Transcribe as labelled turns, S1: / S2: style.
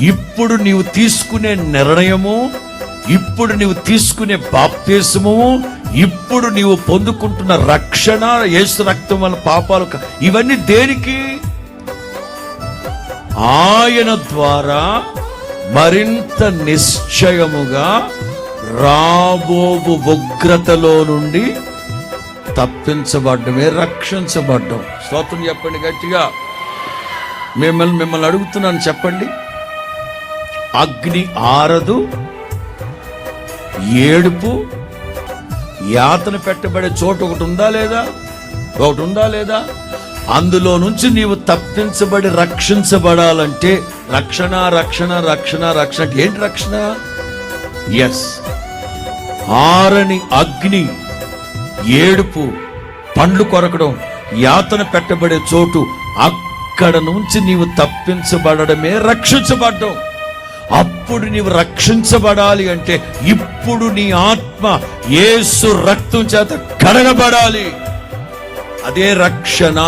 S1: ఇప్పుడు నీవు తీసుకునే నిర్ణయము, ఇప్పుడు నీవు తీసుకునే బాప్తిస్మము, ఇప్పుడు నీవు పొందుకుంటున్న రక్షణ, యేసు రక్తం వల్ల పాపాలు ఇవన్నీ దేనికి? ఆయన ద్వారా మరింత నిశ్చయముగా రాబోవు ఉగ్రతలో నుండి తప్పించబడ్డమే, రక్షించబడ్డం. స్తోత్రం చెప్పండి గట్టిగా. మిమ్మల్ని అడుగుతున్నాను, చెప్పండి. అగ్ని ఆరదు, ఏడుపు, యాతన పెట్టబడే చోటు ఒకటి ఉందా లేదా? ఒకటి ఉందా లేదా? అందులో నుంచి నీవు తప్పించబడి రక్షించబడాలంటే రక్షణ రక్షణ రక్షణ రక్షణ అంటే ఏంటి రక్షణ? ఎస్, ఆరని అగ్ని, ఏడుపు, పండ్లు కొరకడం, యాతన పెట్టబడే చోటు, అక్కడ నుంచి నీవు తప్పించబడమే రక్షించబడ్డం. అప్పుడు నీవు రక్షించబడాలి అంటే ఇప్పుడు నీ ఆత్మ యేసు రక్తం చేత కడగబడాలి. అదే రక్షణ.